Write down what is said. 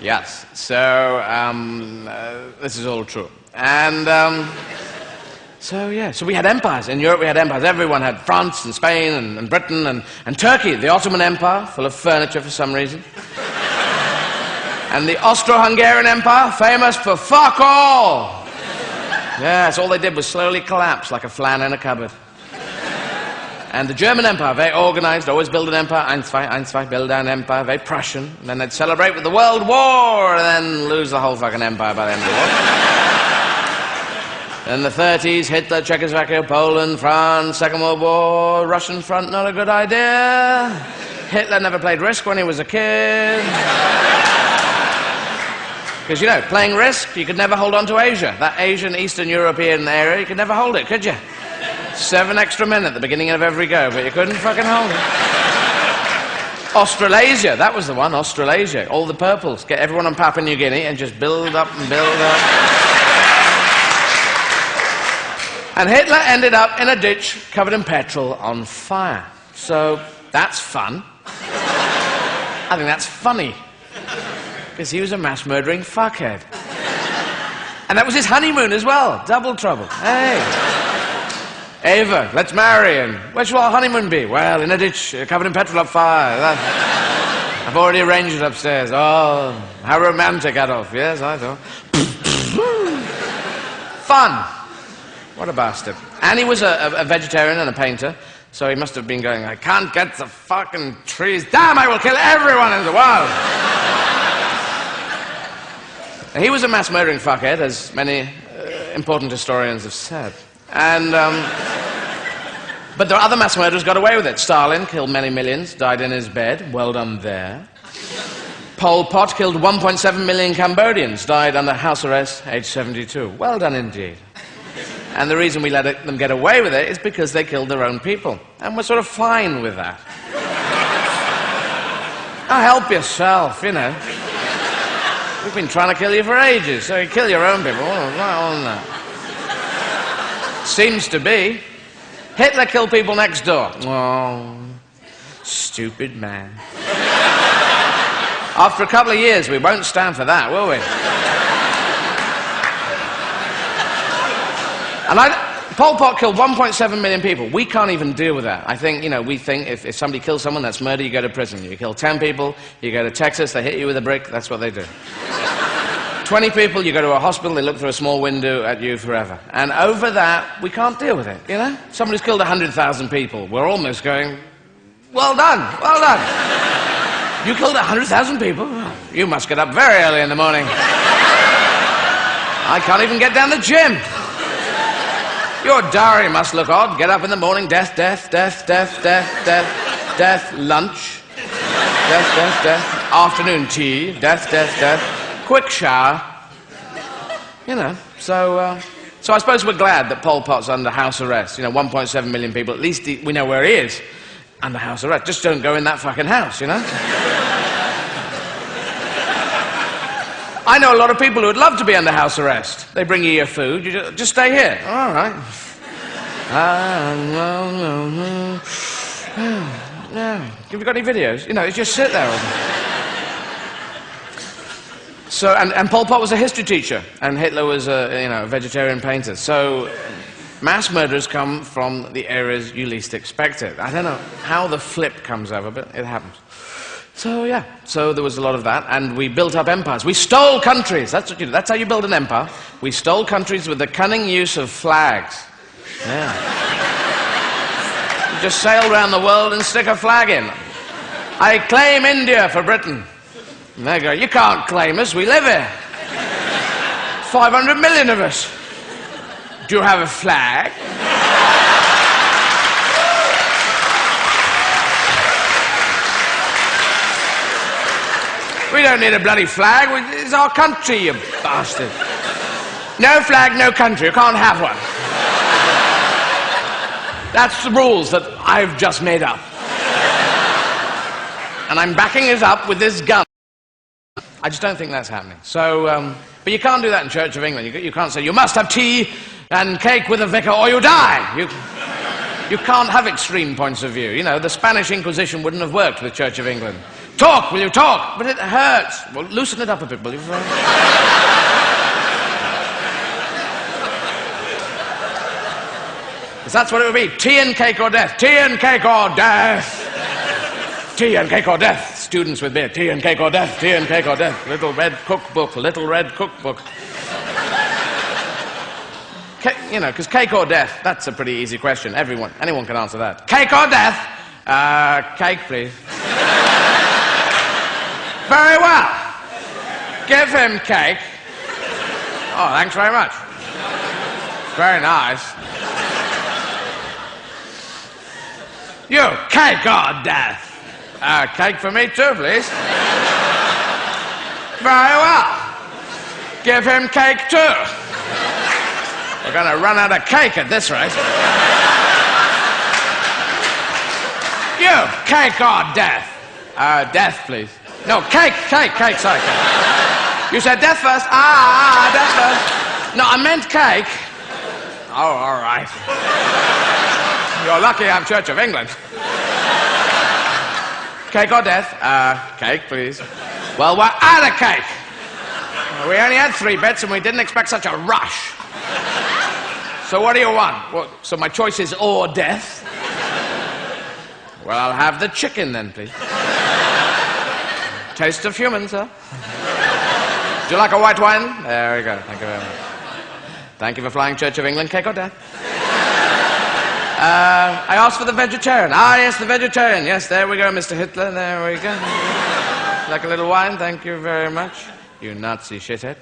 Yes. So this is all true. And so we had empires. In Europe we had empires. Everyone had France and Spain and Britain and Turkey, the Ottoman Empire, full of furniture for some reason. And the Austro-Hungarian Empire, famous for fuck all. Yes, all they did was slowly collapse like a flan in a cupboard. And the German Empire, very organized, always build an empire, Einzweig, build an empire, very Prussian. And then they'd celebrate with the World War, and then lose the whole fucking empire by the end of the war. In the 30s, Hitler, Czechoslovakia, Poland, France, Second World War, Russian front, not a good idea. Hitler never played Risk when he was a kid. Because, you know, playing Risk, you could never hold on to Asia. That Asian, Eastern European area, you could never hold it, could you? 7 extra men at the beginning of every go, but you couldn't fucking hold it. Australasia, that was the one, Australasia. All the purples. Get everyone on Papua New Guinea and just build up and build up. And Hitler ended up in a ditch covered in petrol on fire. So, that's fun. I think that's funny. Because he was a mass-murdering fuckhead. And that was his honeymoon as well. Double trouble. Hey. Ava, let's marry. And where shall our honeymoon be? Well, in a ditch, covered in petrol on fire. I've already arranged it upstairs. Oh, how romantic, Adolf. Yes, I know. Fun. What a bastard. And he was a vegetarian and a painter, so he must have been going, I can't get the fucking trees. Damn, I will kill everyone in the world. He was a mass-murdering fuckhead, as many important historians have said. And, but the other mass murderers got away with it. Stalin killed many millions, died in his bed. Well done there. Pol Pot killed 1.7 million Cambodians, died under house arrest, age 72. Well done indeed. And the reason we let them get away with it is because they killed their own people. And we're sort of fine with that. Now help yourself, you know. We've been trying to kill you for ages, so you kill your own people. Seems to be. Hitler killed people next door. Oh, stupid man. After a couple of years, we won't stand for that, will we? And Pol Pot killed 1.7 million people. We can't even deal with that. I think, you know, we think if somebody kills someone, that's murder, you go to prison. You kill 10 people, you go to Texas, they hit you with a brick, that's what they do. 20 people, you go to a hospital, they look through a small window at you forever. And over that, we can't deal with it, you know? Somebody's killed 100,000 people. We're almost going, well done, well done. You killed 100,000 people? You must get up very early in the morning. I can't even get down the gym. Your diary must look odd. Get up in the morning, death, death, death, death, death, death, death, lunch, death, death, death, afternoon tea, death, death, death, quick shower. You know, so I suppose we're glad that Pol Pot's under house arrest. You know, 1.7 million people, at least we know where he is, under house arrest. Just don't go in that fucking house, you know? I know a lot of people who would love to be under house arrest. They bring you your food, you just stay here. All right. No. Have you got any videos? You know, you just sit there. So, and Pol Pot was a history teacher, and Hitler was a vegetarian painter. So, mass murders come from the areas you least expect it. I don't know how the flip comes over, but it happens. So, yeah, so there was a lot of that, and we built up empires. We stole countries. That's what you do. That's how you build an empire. We stole countries with the cunning use of flags. Yeah. You just sail around the world and stick a flag in. I claim India for Britain. And they go, you can't claim us, we live here. 500 million of us. Do you have a flag? We don't need a bloody flag. It's our country, you bastard. No flag, no country. You can't have one. That's the rules that I've just made up. And I'm backing it up with this gun. I just don't think that's happening. So, but you can't do that in Church of England. You can't say, you must have tea and cake with a vicar or you die. You can't have extreme points of view. You know, the Spanish Inquisition wouldn't have worked with Church of England. Talk, will you talk? But it hurts. Well, loosen it up a bit, will you? Because that's what it would be. Tea and cake or death. Tea and cake or death. Tea and cake or death. Students with beer. Tea and cake or death. Tea and cake or death. Little red cookbook. Little red cookbook. Because cake or death, that's a pretty easy question. Anyone can answer that. Cake or death? Cake, please. Very well. Give him cake. Oh, thanks very much. Very nice. You, cake or death? Cake for me too, please. Very well. Give him cake too. We're going to run out of cake at this rate. You, cake or death? Death, please. No, cake, sorry, cake. You said death first? Death first. No, I meant cake. Oh, all right. You're lucky I'm Church of England. Cake or death? Cake, please. Well, we're out of cake. We only had 3 bits and we didn't expect such a rush. So what do you want? Well, so my choice is or death? Well, I'll have the chicken then, please. Taste of human, sir. Do you like a white wine? There we go. Thank you very much. Thank you for flying Church of England. Cake or death? I asked for the vegetarian. Yes, the vegetarian. Yes, there we go, Mr. Hitler. There we go. Like a little wine? Thank you very much. You Nazi shithead.